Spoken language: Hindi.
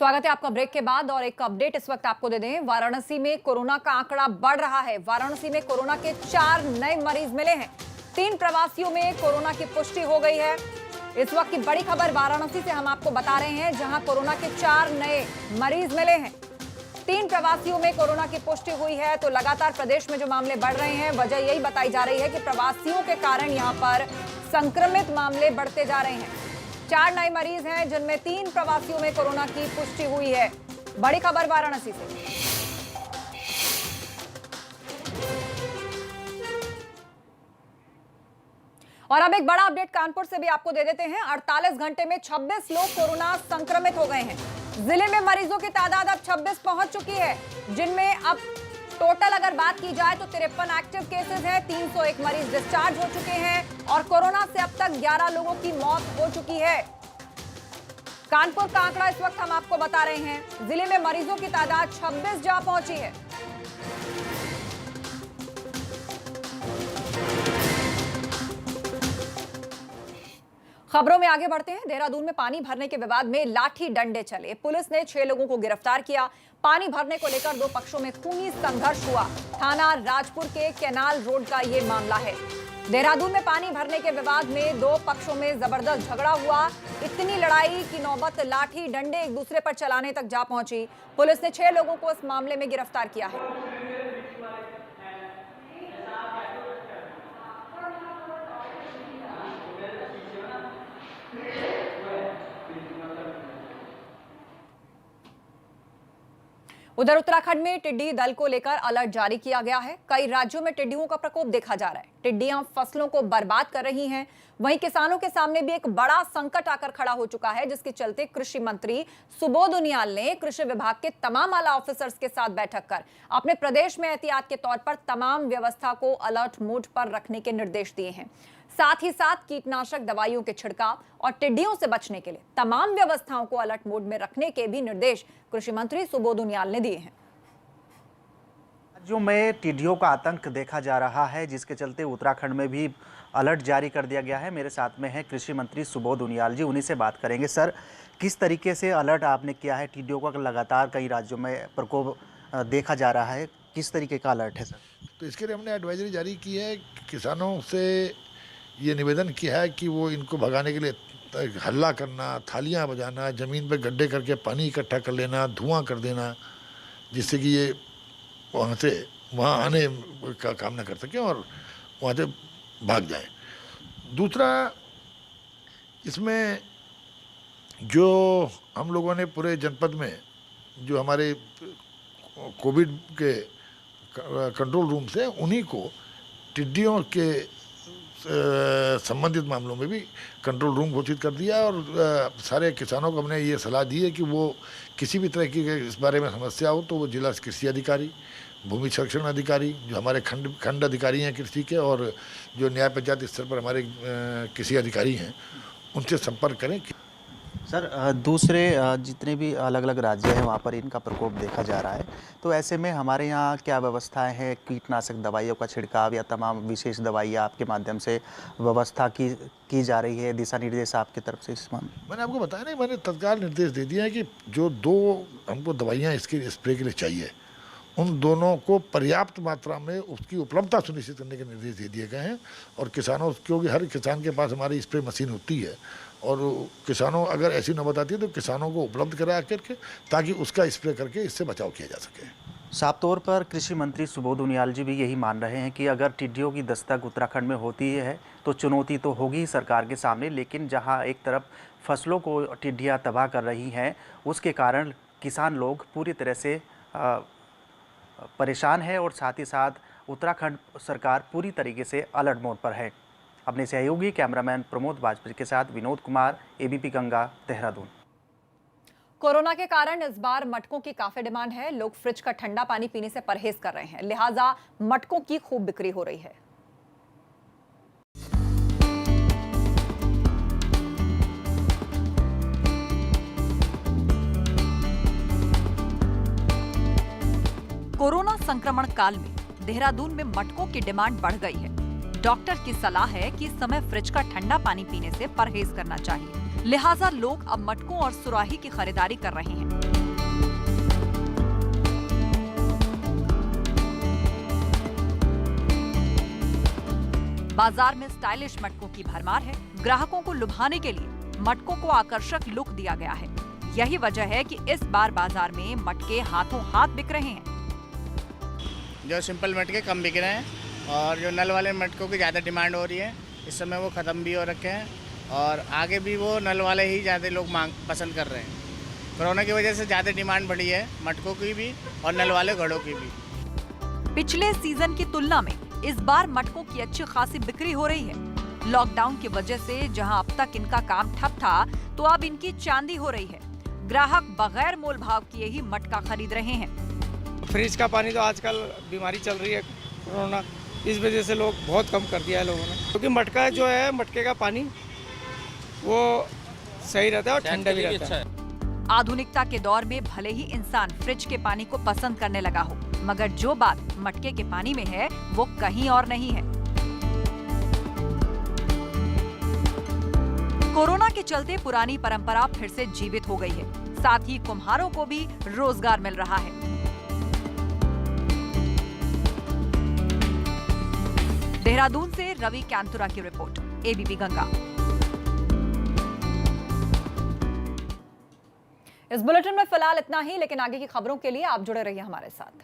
स्वागत है आपका ब्रेक के बाद और एक अपडेट इस वक्त आपको दे दें। वाराणसी में कोरोना का आंकड़ा बढ़ रहा है। वाराणसी में कोरोना के 4 नए मरीज मिले हैं। 3 प्रवासियों में कोरोना की पुष्टि हो गई है। इस वक्त की बड़ी खबर वाराणसी से हम आपको बता रहे हैं, जहां कोरोना के 4 नए मरीज मिले हैं। 3 प्रवासियों में कोरोना की पुष्टि हुई है। तो लगातार प्रदेश में जो मामले बढ़ रहे हैं, वजह यही बताई जा रही है कि प्रवासियों के कारण यहां पर संक्रमित मामले बढ़ते जा रहे हैं। 4 नए मरीज हैं, जिनमें 3 प्रवासियों में कोरोना की पुष्टि हुई है। बड़ी खबर वाराणसी से। और अब एक बड़ा अपडेट कानपुर से भी आपको दे देते हैं। 48 घंटे में 26 लोग कोरोना संक्रमित हो गए हैं। जिले में मरीजों की तादाद अब 26 पहुंच चुकी है, जिनमें अब टोटल अगर बात की जाए तो 53 एक्टिव केसेस हैं। 301 मरीज डिस्चार्ज हो चुके हैं और कोरोना से अब तक 11 लोगों की मौत हो चुकी है। कानपुर का आंकड़ा इस वक्त हम आपको बता रहे हैं। जिले में मरीजों की तादाद 26 जा पहुंची है। खबरों में आगे बढ़ते हैं। देहरादून में पानी भरने के विवाद में लाठी डंडे चले। पुलिस ने 6 लोगों को गिरफ्तार किया। पानी भरने को लेकर 2 पक्षों में खूनी संघर्ष हुआ। थाना राजपुर के कैनाल रोड का ये मामला है। देहरादून में पानी भरने के विवाद में 2 पक्षों में जबरदस्त झगड़ा हुआ। इतनी लड़ाई की नौबत लाठी डंडे एक दूसरे पर चलाने तक जा पहुंची। पुलिस ने 6 लोगों को इस मामले में गिरफ्तार किया है। उधर उत्तराखंड में टिड्डी दल को लेकर अलर्ट जारी किया गया है। कई राज्यों में टिड्डियों का प्रकोप देखा जा रहा है। टिड्डियां फसलों को बर्बाद कर रही हैं। वहीं किसानों के सामने भी एक बड़ा संकट आकर खड़ा हो चुका है, जिसके चलते कृषि मंत्री सुबोध उनियाल ने कृषि विभाग के तमाम आला ऑफिसर्स के साथ बैठक कर अपने प्रदेश में एहतियात के तौर पर तमाम व्यवस्था को अलर्ट मोड पर रखने के निर्देश दिए हैं। साथ ही साथ कीटनाशक दवाइयों के छिड़काव और टिड्डियों से बचने के लिए तमाम व्यवस्थाओं को अलर्ट मोड में रखने के भी निर्देश कृषि मंत्री सुबोध उनियाल ने दिए हैं। राज्यों में टिड्डियों का आतंक देखा जा रहा है, जिसके चलते उत्तराखंड में भी अलर्ट जारी कर दिया गया है। मेरे साथ में है कृषि मंत्री सुबोध उनियाल जी, उन्हीं से बात करेंगे। सर, किस तरीके से अलर्ट आपने किया है? टिड्डियों का लगातार कई राज्यों में प्रकोप देखा जा रहा है, किस तरीके का अलर्ट है सर? तो इसके लिए हमने एडवाइजरी जारी की है। किसानों से ये निवेदन किया है कि वो इनको भगाने के लिए हल्ला करना, थालियां बजाना, ज़मीन पे गड्ढे करके पानी इकट्ठा कर लेना, धुआं कर देना, जिससे कि ये वहाँ से वहाँ आने का काम ना कर सकें और वहाँ से भाग जाएं। दूसरा, इसमें जो हम लोगों ने पूरे जनपद में जो हमारे कोविड के कंट्रोल रूम से उन्हीं को टिड्डियों के संबंधित मामलों में भी कंट्रोल रूम घोषित कर दिया और सारे किसानों को हमने ये सलाह दी है कि वो किसी भी तरह की इस बारे में समस्या हो तो वो जिला कृषि अधिकारी, भूमि संरक्षण अधिकारी, जो हमारे खंड अधिकारी हैं कृषि के, और जो न्याय पंचायत स्तर पर हमारे कृषि अधिकारी हैं, उनसे संपर्क करें। सर, दूसरे जितने भी अलग अलग राज्य हैं वहाँ पर इनका प्रकोप देखा जा रहा है, तो ऐसे में हमारे यहाँ क्या व्यवस्थाएं हैं? कीटनाशक दवाइयों का छिड़काव या तमाम विशेष दवाइयाँ आपके माध्यम से व्यवस्था की जा रही है? दिशा निर्देश आपकी तरफ से इस मामले? मैंने आपको बताया नहीं, मैंने तत्काल निर्देश दे दिया है कि जो 2 हमको दवाइयाँ इसके स्प्रे के लिए चाहिए, उन दोनों को पर्याप्त मात्रा में उसकी उपलब्धता सुनिश्चित करने के निर्देश दे दिए गए हैं। और किसानों, क्योंकि हर किसान के पास हमारी स्प्रे मशीन होती है, और किसानों अगर ऐसी नौबत आती है तो किसानों को उपलब्ध करा करके ताकि उसका स्प्रे करके इससे बचाव किया जा सके। साफ तौर पर कृषि मंत्री सुबोध उनियाल जी भी यही मान रहे हैं कि अगर टिड्डियों की दस्तक उत्तराखंड में होती है तो चुनौती तो होगी ही सरकार के सामने, लेकिन जहां एक तरफ फसलों को टिड्डियां तबाह कर रही हैं, उसके कारण किसान लोग पूरी तरह से परेशान है और साथ ही साथ उत्तराखंड सरकार पूरी तरीके से अलर्ट मोड पर है। अपने सहयोगी कैमरामैन प्रमोद वाजपेयी के साथ विनोद कुमार, एबीपी गंगा, देहरादून। कोरोना के कारण इस बार मटकों की काफी डिमांड है। लोग फ्रिज का ठंडा पानी पीने से परहेज कर रहे हैं, लिहाजा मटकों की खूब बिक्री हो रही है। कोरोना संक्रमण काल में देहरादून में मटकों की डिमांड बढ़ गई है। डॉक्टर की सलाह है कि इस समय फ्रिज का ठंडा पानी पीने से परहेज करना चाहिए, लिहाजा लोग अब मटकों और सुराही की खरीदारी कर रहे हैं। बाजार में स्टाइलिश मटकों की भरमार है। ग्राहकों को लुभाने के लिए मटकों को आकर्षक लुक दिया गया है। यही वजह है कि इस बार बाजार में मटके हाथों हाथ बिक रहे हैं। जो सिंपल मटके कम बिक रहे हैं और जो नल वाले मटकों की ज़्यादा डिमांड हो रही है। इस समय वो ख़त्म भी हो रखे हैं और आगे भी वो नल वाले ही ज़्यादा लोग पसंद कर रहे हैं। कोरोना की वजह से ज़्यादा डिमांड बढ़ी है मटकों की भी और नल वाले घड़ों की भी। पिछले सीजन की तुलना में इस बार मटकों की अच्छी खासी बिक्री हो रही है। लॉकडाउन की वजह से जहां अब तक इनका काम ठप था, तो अब इनकी चांदी हो रही है। ग्राहक बगैर मोल भाव किए ही मटका खरीद रहे हैं। फ्रिज का पानी तो आजकल बीमारी चल रही है कोरोना, इस वजह से लोग बहुत कम कर दिया है लोगों ने, क्योंकि मटका जो है मटके का पानी वो सही रहता है और ठंडा भी रहता है। आधुनिकता के दौर में भले ही इंसान फ्रिज के पानी को पसंद करने लगा हो, मगर जो बात मटके के पानी में है वो कहीं और नहीं है। कोरोना के चलते पुरानी परंपरा फिर से जीवित हो गई है। साथ ही कुम्हारों को भी रोजगार मिल रहा है। देहरादून से रवि कैंतुरा की रिपोर्ट, एबीपी गंगा। इस बुलेटिन में फिलहाल इतना ही, लेकिन आगे की खबरों के लिए आप जुड़े रहिए हमारे साथ।